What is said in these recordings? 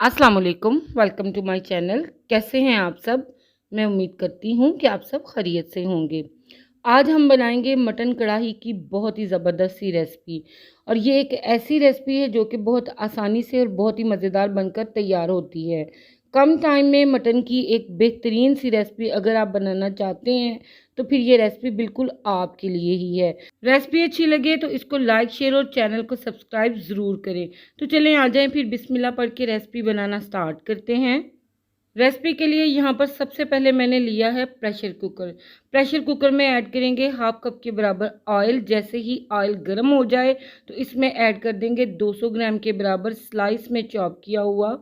अस्सलाम वालेकुम, welcome to my channel. कैसे हैं आप सब? मैं उम्मीद करती हूँ कि आप सब खैरियत से होंगे। आज हम बनाएंगे मटन कढ़ाई की बहुत ही ज़बरदस्त सी रेसिपी। और ये एक ऐसी रेसिपी है जो कि बहुत आसानी से और बहुत ही मज़ेदार बनकर तैयार होती है। कम टाइम में मटन की एक बेहतरीन सी रेसिपी अगर आप बनाना चाहते हैं तो फिर ये रेसिपी बिल्कुल आपके लिए ही है। रेसिपी अच्छी लगे तो इसको लाइक, शेयर और चैनल को सब्सक्राइब ज़रूर करें। तो चलें आ जाएं, फिर बिस्मिल्लाह पढ़ के रेसिपी बनाना स्टार्ट करते हैं। रेसिपी के लिए यहाँ पर सबसे पहले मैंने लिया है प्रेशर कुकर। प्रेशर कुकर में ऐड करेंगे हाफ कप के बराबर ऑयल। जैसे ही ऑयल गर्म हो जाए तो इसमें ऐड कर देंगे 200 ग्राम के बराबर स्लाइस में चॉप किया हुआ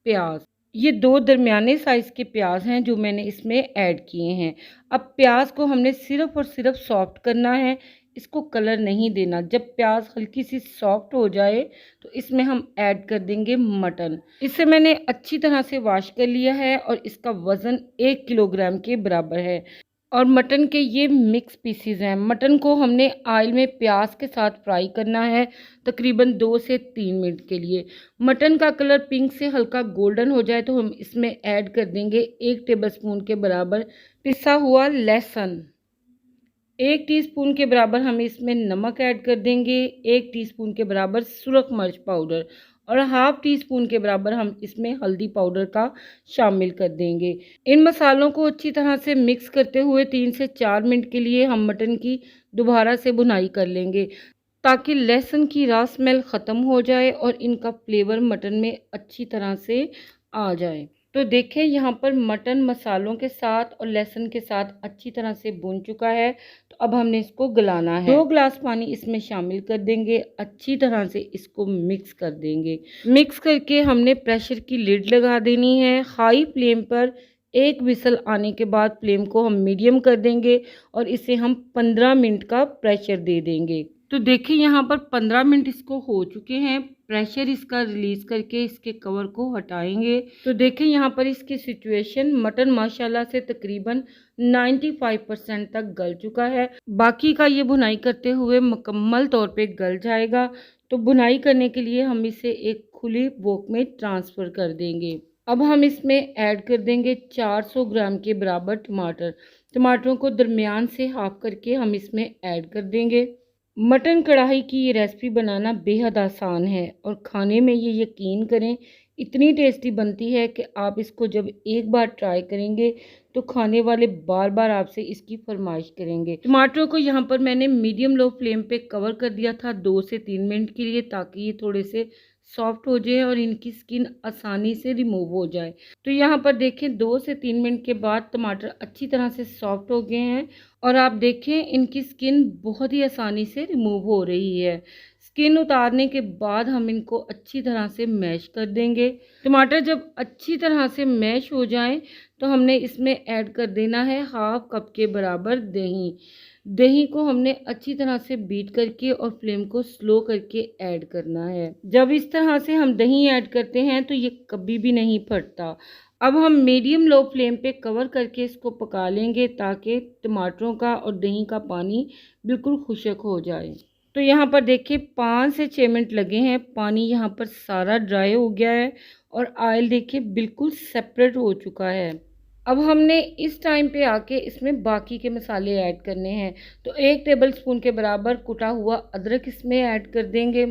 प्याज। ये दो दरमियाने साइज़ के प्याज हैं जो मैंने इसमें ऐड किए हैं। अब प्याज को हमने सिर्फ और सिर्फ सॉफ्ट करना है, इसको कलर नहीं देना। जब प्याज हल्की सी सॉफ्ट हो जाए तो इसमें हम ऐड कर देंगे मटन। इसे मैंने अच्छी तरह से वॉश कर लिया है और इसका वज़न 1 किलोग्राम के बराबर है। और मटन के ये मिक्स पीसीज हैं। मटन को हमने ऑयल में प्याज के साथ फ्राई करना है तकरीबन 2 से 3 मिनट के लिए। मटन का कलर पिंक से हल्का गोल्डन हो जाए तो हम इसमें ऐड कर देंगे 1 टेबलस्पून के बराबर पिसा हुआ लहसुन। 1 टीस्पून के बराबर हम इसमें नमक ऐड कर देंगे। 1 टीस्पून के बराबर सुरख मिर्च पाउडर और हाफ टी स्पून के बराबर हम इसमें हल्दी पाउडर का शामिल कर देंगे। इन मसालों को अच्छी तरह से मिक्स करते हुए 3 से 4 मिनट के लिए हम मटन की दोबारा से भुनाई कर लेंगे ताकि लहसुन की रॉ स्मेल ख़त्म हो जाए और इनका फ्लेवर मटन में अच्छी तरह से आ जाए। तो देखें यहाँ पर मटन मसालों के साथ और लहसुन के साथ अच्छी तरह से भुन चुका है। तो अब हमने इसको गलाना है। 2 गिलास पानी इसमें शामिल कर देंगे। अच्छी तरह से इसको मिक्स कर देंगे। मिक्स करके हमने प्रेशर की लिड लगा देनी है हाई फ्लेम पर। एक विसल आने के बाद फ्लेम को हम मीडियम कर देंगे और इसे हम 15 मिनट का प्रेशर दे देंगे। तो देखिए यहाँ पर 15 मिनट इसको हो चुके हैं। प्रेशर इसका रिलीज़ करके इसके कवर को हटाएंगे। तो देखें यहाँ पर इसकी सिचुएशन, मटन माशाल्लाह से तकरीबन 95% तक गल चुका है। बाकी का ये भुनाई करते हुए मुकम्मल तौर पे गल जाएगा। तो भुनाई करने के लिए हम इसे एक खुली वोक में ट्रांसफ़र कर देंगे। अब हम इसमें ऐड कर देंगे 400 ग्राम के बराबर टमाटर। टमाटरों को दरमियान से हाफ करके हम इसमें ऐड कर देंगे। मटन कढ़ाई की ये रेसिपी बनाना बेहद आसान है और खाने में ये यकीन करें इतनी टेस्टी बनती है कि आप इसको जब एक बार ट्राई करेंगे तो खाने वाले बार बार आपसे इसकी फरमाइश करेंगे। टमाटरों को यहाँ पर मैंने मीडियम लो फ्लेम पे कवर कर दिया था 2 से 3 मिनट के लिए ताकि ये थोड़े से सॉफ्ट हो जाए और इनकी स्किन आसानी से रिमूव हो जाए। तो यहाँ पर देखें 2 से 3 मिनट के बाद टमाटर अच्छी तरह से सॉफ्ट हो गए हैं और आप देखें इनकी स्किन बहुत ही आसानी से रिमूव हो रही है। स्किन उतारने के बाद हम इनको अच्छी तरह से मैश कर देंगे। टमाटर जब अच्छी तरह से मैश हो जाएं तो हमने इसमें ऐड कर देना है हाफ कप के बराबर दही। दही को हमने अच्छी तरह से बीट करके और फ्लेम को स्लो करके ऐड करना है। जब इस तरह से हम दही ऐड करते हैं तो ये कभी भी नहीं फटता। अब हम मीडियम लो फ्लेम पे कवर करके इसको पका लेंगे ताकि टमाटरों का और दही का पानी बिल्कुल खुश्क हो जाए। तो यहाँ पर देखिए 5 से 6 मिनट लगे हैं। पानी यहाँ पर सारा ड्राई हो गया है और ऑयल देखिए बिल्कुल सेपरेट हो चुका है। अब हमने इस टाइम पे आके इसमें बाकी के मसाले ऐड करने हैं। तो 1 टेबलस्पून के बराबर कुटा हुआ अदरक इसमें ऐड कर देंगे।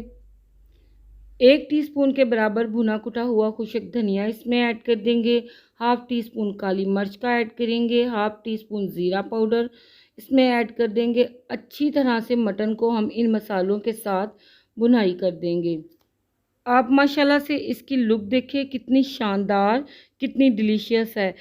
1 टीस्पून के बराबर भुना कुटा हुआ खुश्क धनिया इसमें ऐड कर देंगे। हाफ टी स्पून काली मिर्च का ऐड करेंगे। हाफ टी स्पून ज़ीरा पाउडर इसमें ऐड कर देंगे। अच्छी तरह से मटन को हम इन मसालों के साथ भुनाई कर देंगे। आप माशाल्लाह से इसकी लुक देखिए कितनी शानदार, कितनी डिलीशियस है।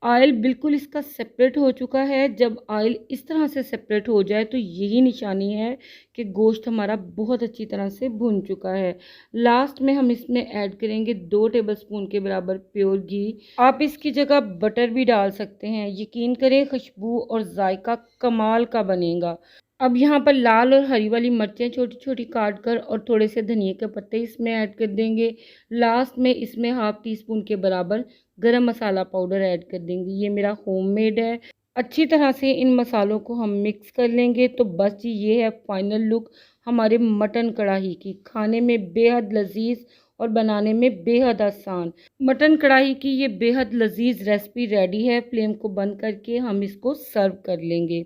ऑयल बिल्कुल इसका सेपरेट हो चुका है। जब ऑयल इस तरह से सेपरेट हो जाए तो यही निशानी है कि गोश्त हमारा बहुत अच्छी तरह से भुन चुका है। लास्ट में हम इसमें ऐड करेंगे 2 टेबलस्पून के बराबर प्योर घी। आप इसकी जगह बटर भी डाल सकते हैं। यकीन करें खुशबू और जायका कमाल का बनेगा। अब यहाँ पर लाल और हरी वाली मिर्चें छोटी छोटी काट कर और थोड़े से धनिए के पत्ते इसमें ऐड कर देंगे। लास्ट में इसमें हाफ टी स्पून के बराबर गरम मसाला पाउडर ऐड कर देंगे। ये मेरा होममेड है। अच्छी तरह से इन मसालों को हम मिक्स कर लेंगे। तो बस जी ये है फाइनल लुक हमारे मटन कढ़ाई की। खाने में बेहद लजीज और बनाने में बेहद आसान। मटन कढ़ाई की ये बेहद लजीज रेसिपी रेडी है। फ्लेम को बंद करके हम इसको सर्व कर लेंगे।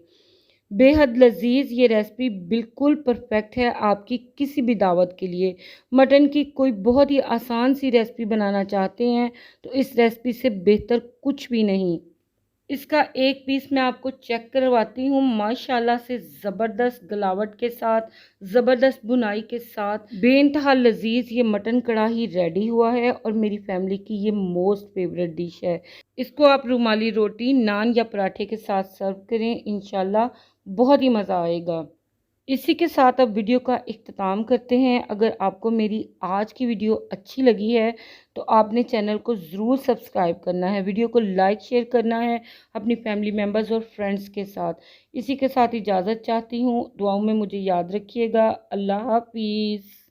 बेहद लजीज ये रेसिपी बिल्कुल परफेक्ट है आपकी किसी भी दावत के लिए। मटन की कोई बहुत ही आसान सी रेसिपी बनाना चाहते हैं तो इस रेसिपी से बेहतर कुछ भी नहीं। इसका एक पीस मैं आपको चेक करवाती हूँ। माशाल्लाह से ज़बरदस्त गलावट के साथ, ज़बरदस्त बुनाई के साथ बेइंतहा लजीज ये मटन कढ़ाई रेडी हुआ है और मेरी फैमिली की ये मोस्ट फेवरेट डिश है। इसको आप रुमाली रोटी, नान या पराठे के साथ सर्व करें, इंशाल्लाह बहुत ही मज़ा आएगा। इसी के साथ अब वीडियो का इख्तिताम करते हैं। अगर आपको मेरी आज की वीडियो अच्छी लगी है तो आपने चैनल को ज़रूर सब्सक्राइब करना है, वीडियो को लाइक शेयर करना है अपनी फैमिली मेम्बर्स और फ्रेंड्स के साथ। इसी के साथ इजाज़त चाहती हूँ। दुआओं में मुझे याद रखिएगा। अल्लाह हाफिज़।